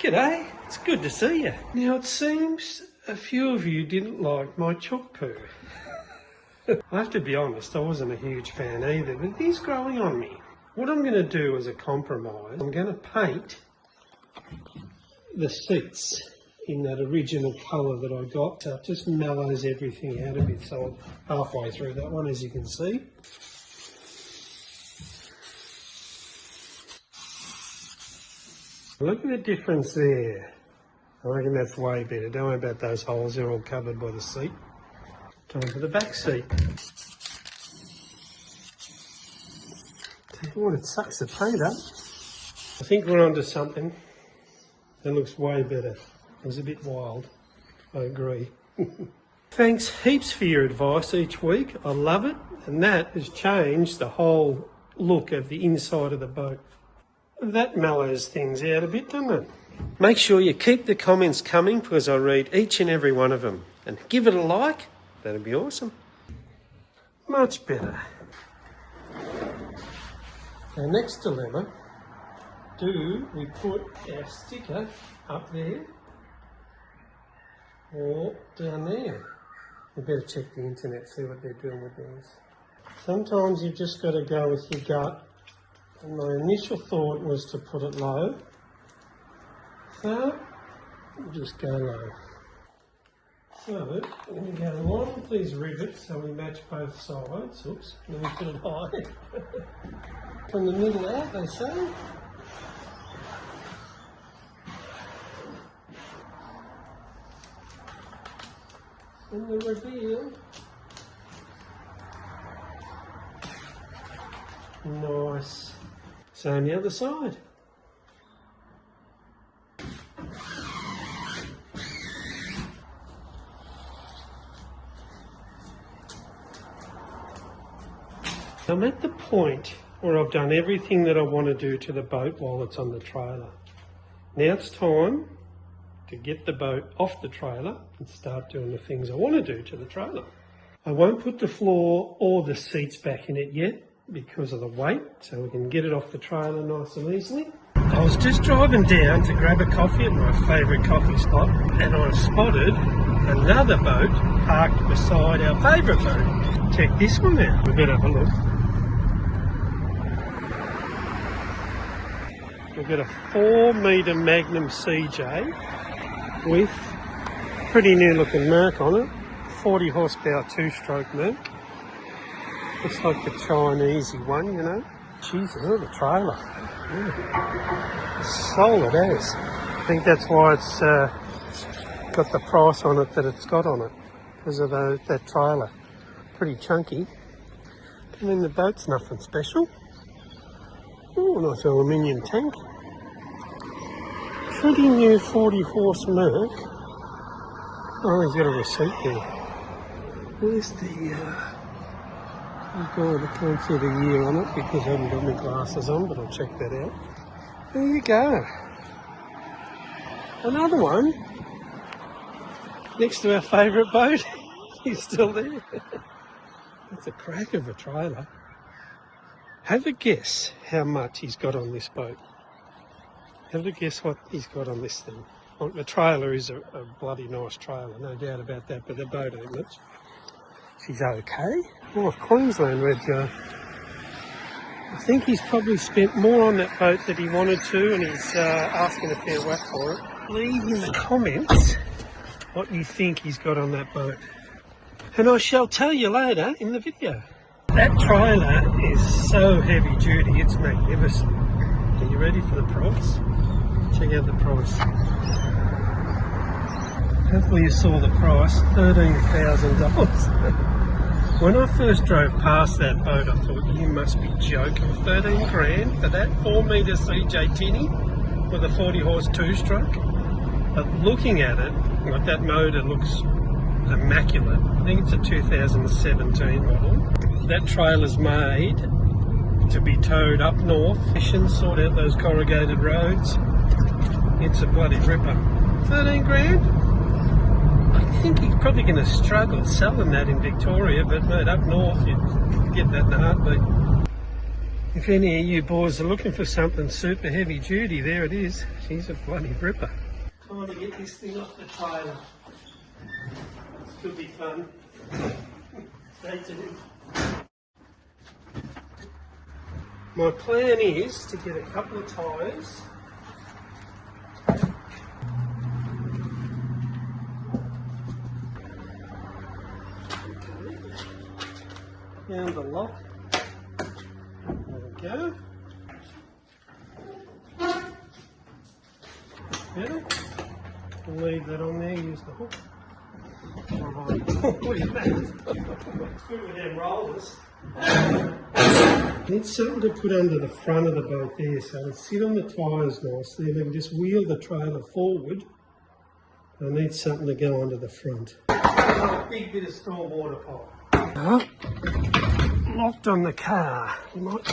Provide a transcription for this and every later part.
G'day, it's good to see you. Now it seems a few of you didn't like my chook poo. I have to be honest, I wasn't a huge fan either, but it is growing on me. What I'm going to do as a compromise, I'm going to paint the seats in that original colour that I got. So it just mellows everything out a bit. So I'm halfway through that one, as you can see. Look at the difference there. I reckon that's way better. Don't worry about those holes, they're all covered by the seat. Time for the back seat. Tell you what, it sucks the paint up. I think we're onto something. That looks way better. It was a bit wild, I agree. Thanks heaps for your advice each week. I love it, and that has changed the whole look of the inside of the boat. That mellows things out a bit, doesn't it? Make sure you keep the comments coming because I read each and every one of them. And give it a like, that'd be awesome. Much better. Our next dilemma, do we put our sticker up there or down there? We better check the internet, see what they're doing with these. Sometimes you've just got to go with your gut. And my initial thought was to put it low, so we'll just go low. So I'm going to go along with these rivets so we match both sides. Oops, then we put it high. From the middle out, they say. And the reveal. Nice. Same the other side. I'm at the point where I've done everything that I want to do to the boat while it's on the trailer. Now it's time to get the boat off the trailer and start doing the things I want to do to the trailer. I won't put the floor or the seats back in it yet, because of the weight, so we can get it off the trailer nice and easily. I was just driving down to grab a coffee at my favourite coffee spot, and I spotted another boat parked beside our favourite boat. Check this one out. We better have a look. We've got a 4-metre Magnum CJ with pretty new looking Merc on it, 40 horsepower 2-stroke Merc. Looks like the Chinese one, you know. Jesus, look at the trailer. It's solid as. I think that's why it's got the price on it that it's got on it, because of that trailer. Pretty chunky. I mean, the boat's nothing special. Oh, nice aluminium tank. Pretty new 40 horse Merc. Oh, he's got a receipt there. Where's the... Oh God, I can't see the year on it because I haven't got my glasses on, but I'll check that out. There you go. Another one next to our favourite boat. He's still there. That's a crack of a trailer. Have a guess how much he's got on this boat. Have a guess what he's got on this thing. Well, the trailer is a bloody nice trailer, no doubt about that, but the boat ain't much. She's okay. Oh, Queensland Red Go. I think he's probably spent more on that boat than he wanted to, and he's asking a fair whack for it. Leave in the comments what you think he's got on that boat, and I shall tell you later in the video. That trailer is so heavy duty, it's magnificent. Are you ready for the price? Check out the price. Hopefully you saw the price, $13,000. When I first drove past that boat, I thought, you must be joking. 13 grand for that 4-metre CJ Tinny with a 40 horse 2-stroke. But looking at it, like that motor looks immaculate. I think it's a 2017 model. That trailer's made to be towed up north, sort out those corrugated roads. It's a bloody ripper. 13 grand? I think he's probably going to struggle selling that in Victoria, but mate, up north you'd get that in a heartbeat. If any of you boys are looking for something super heavy duty, there it is. She's a bloody ripper. Trying to get this thing off the trailer. This could be fun. Stay tuned. My plan is to get a couple of tyres. Found the lock. There we go. Better. We'll leave that on there, use the hook. Alright, look at that. It's good with them rollers. Need something to put under the front of the boat there so it'll sit on the tyres nicely, and then just wheel the trailer forward. I need something to go under the front. A big bit of storm water pipe. Locked on the car. You might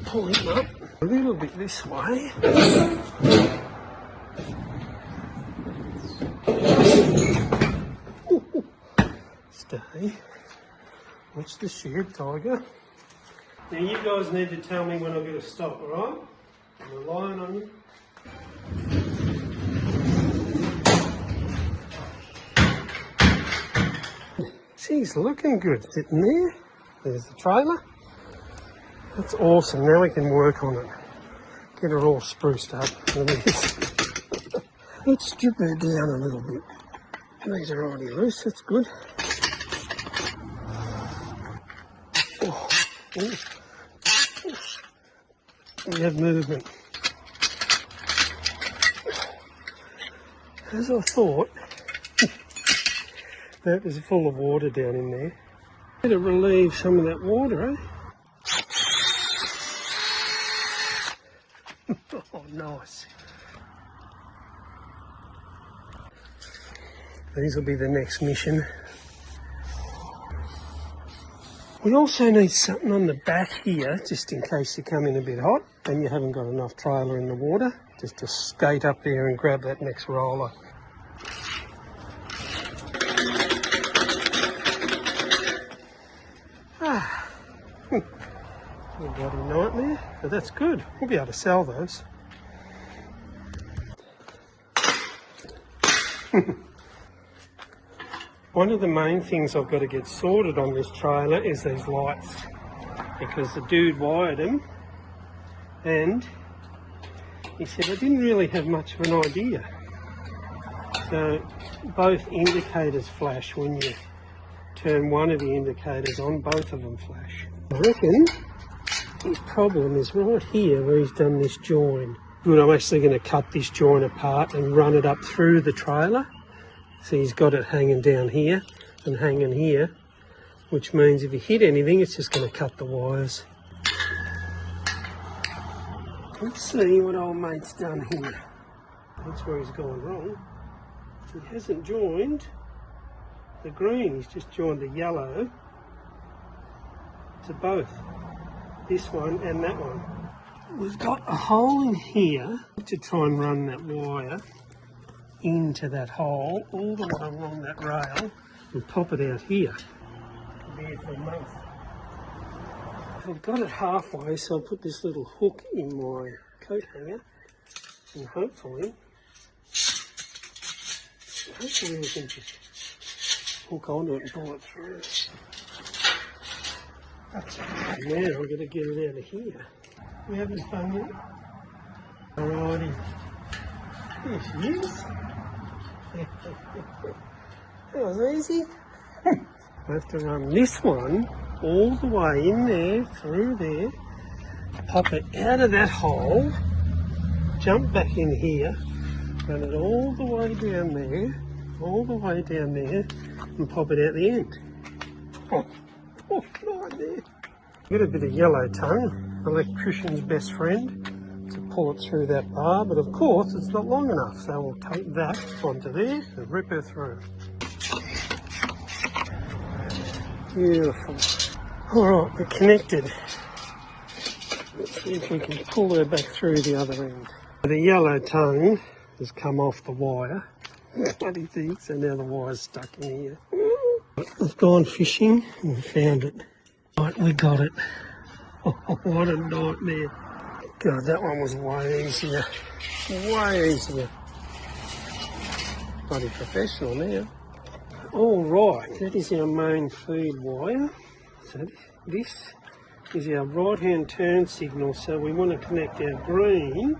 pull him up a little bit this way. Stay. Watch the shed, Tiger. Now you guys need to tell me when I'm going to stop, alright? I'm relying on you. She's looking good sitting there. There's the trailer. That's awesome. Now we can work on it. Get her all spruced up. Let's strip her down a little bit. These are already loose. That's good. Oh. We have movement. As I thought, that was full of water down in there. Better relieve some of that water, eh? Oh, nice. These will be the next mission. We also need something on the back here, just in case you come in a bit hot and you haven't got enough trailer in the water, just to skate up there and grab that next roller. A bloody nightmare, but that's good. We'll be able to sell those. One of the main things I've got to get sorted on this trailer is these lights, because the dude wired them and he said I didn't really have much of an idea. So both indicators flash when you turn one of the indicators on, both of them flash. I reckon his problem is right here where he's done this join. Good, I'm actually going to cut this join apart and run it up through the trailer. So he's got it hanging down here and hanging here, which means if you hit anything, it's just going to cut the wires. Let's see what old mate's done here. That's where he's gone wrong. He hasn't joined the green, he's just joined the yellow to both this one and that one. We've got a hole in here to try and run that wire into that hole all the way along that rail and pop it out here. It'll be here for a month. I've got it halfway, so I'll put this little hook in my coat hanger and hopefully we can just hook onto it and pull it through. Now I'm going to get it out of here. We having fun yet? Alrighty. There she is. That was easy. I have to run this one all the way in there, through there, pop it out of that hole, jump back in here, run it all the way down there, and pop it out the end. Oh, right there. Get a bit of yellow tongue, electrician's best friend, to pull it through that bar, but of course it's not long enough, so we'll take that onto there and rip her through. Beautiful. Alright, we're connected. Let's see if we can pull her back through the other end. The yellow tongue has come off the wire. Bloody thing, so now the wire's stuck in here. We've gone fishing and we found it. Right, we got it. What a nightmare. God, that one was way easier. Way easier. Bloody professional now. All right, that is our main feed wire. So this is our right-hand turn signal. So we want to connect our green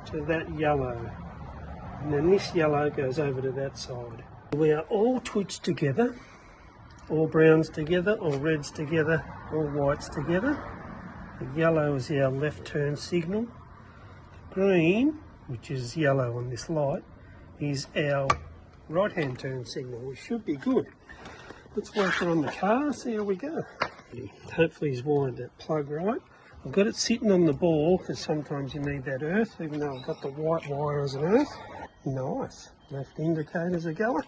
to that yellow. And then this yellow goes over to that side. We are all twitched together. All browns together, all reds together, all whites together. The yellow is our left turn signal. The green, which is yellow on this light, is our right hand turn signal. We should be good. Let's work it on the car, see how we go. Hopefully he's wired that plug right. I've got it sitting on the ball because sometimes you need that earth, even though I've got the white wire as an earth. Nice. Left indicators are going.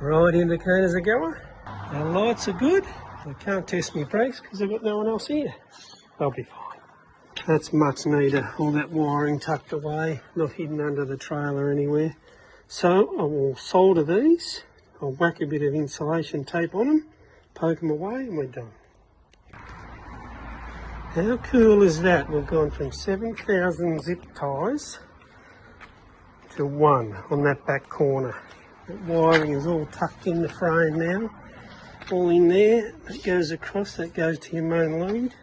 Right indicators are going. Our lights are good. I can't test my brakes because I've got no one else here. They'll be fine. That's much needed. All that wiring tucked away, not hidden under the trailer anywhere. So I will solder these. I'll whack a bit of insulation tape on them, poke them away, and we're done. How cool is that? We've gone from 7,000 zip ties to 1 on that back corner. That wiring is all tucked in the frame now. All in there. That goes across, that goes to your main lead.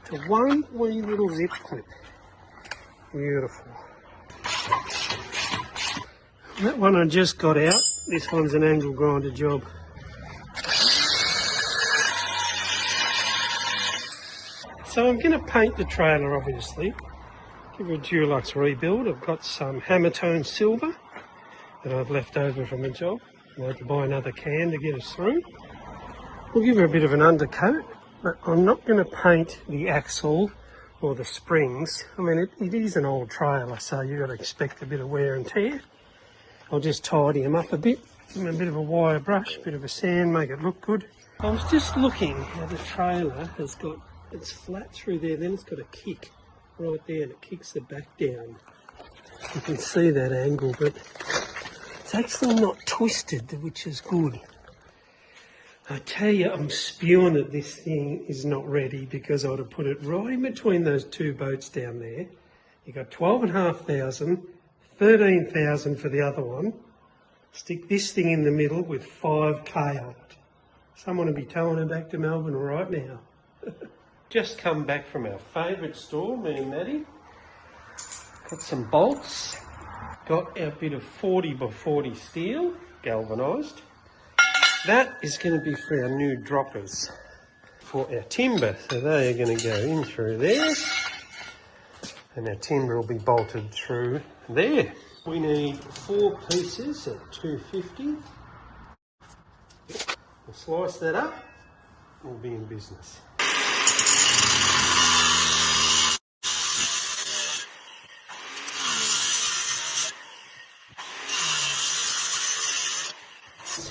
To 1 wee little zip clip. Beautiful. That one I just got out. This one's an angle grinder job. So I'm going to paint the trailer, obviously. Give it a Dulux rebuild. I've got some Hammertone silver that I've left over from the job. I had to buy another can to get us through. We'll give her a bit of an undercoat, but I'm not going to paint the axle or the springs. I mean, it is an old trailer, so you've got to expect a bit of wear and tear. I'll just tidy them up a bit. Give them a bit of a wire brush, a bit of a sand, make it look good. I was just looking how the trailer has got, it's flat through there, then it's got a kick right there, and it kicks the back down. You can see that angle, but it's actually not twisted, which is good. I tell you, I'm spewing that this thing is not ready because I would have put it right in between those two boats down there. You got 12,500, 13,000 for the other one. Stick this thing in the middle with 5k on it. Someone will be towing her back to Melbourne right now. Just come back from our favourite store, me and Maddie. Got some bolts. Got our bit of 40 by 40 steel, galvanised. That is going to be for our new droppers for our timber. So they are going to go in through there. And our timber will be bolted through there. We need 4 pieces at 250. We'll slice that up. We'll be in business.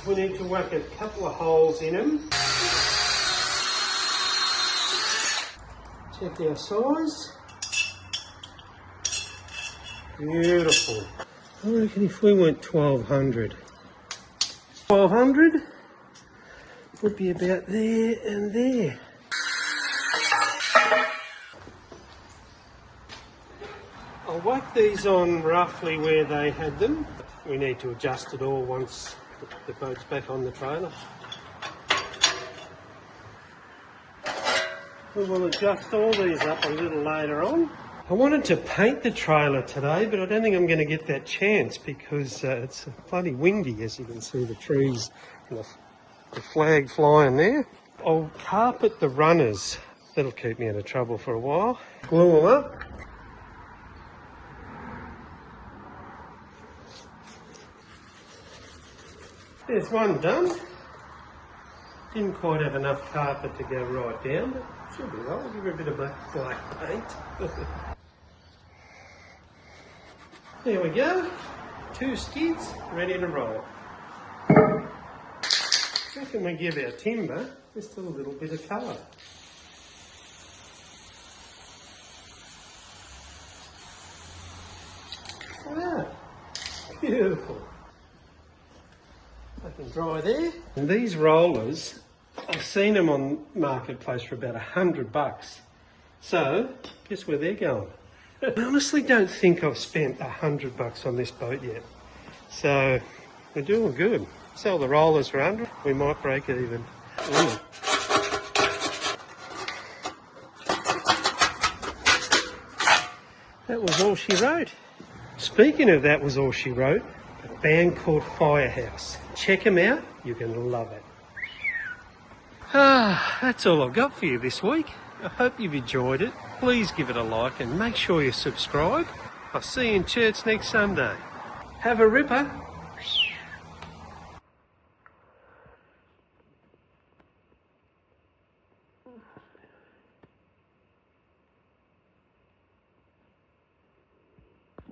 We need to whack a couple of holes in them. Check our size. Beautiful. I reckon if we went 1200 would be about there and there. I'll whack these on roughly where they had them. We need to adjust it all once the boat's back on the trailer. We will adjust all these up a little later on. I wanted to paint the trailer today, but I don't think I'm going to get that chance because it's bloody windy, as you can see the trees and the flag flying there. I'll carpet the runners. That'll keep me out of trouble for a while. Glue them up. There's one done. Didn't quite have enough carpet to go right down, but should be right. I'll give her a bit of black paint. There we go. 2 skids ready to roll. I reckon we give our timber just a little bit of colour. Ah, beautiful. I can dry there. And these rollers, I've seen them on Marketplace for about $100. So, guess where they're going? I honestly don't think I've spent $100 on this boat yet. So, we're doing good. Sell the rollers for 100, we might break even. Ooh. That was all she wrote. Speaking of that was all she wrote, a band called Firehouse. Check them out, you're going to love it. That's all I've got for you this week. I hope you've enjoyed it. Please give it a like and make sure you subscribe. I'll see you in church next Sunday. Have a ripper.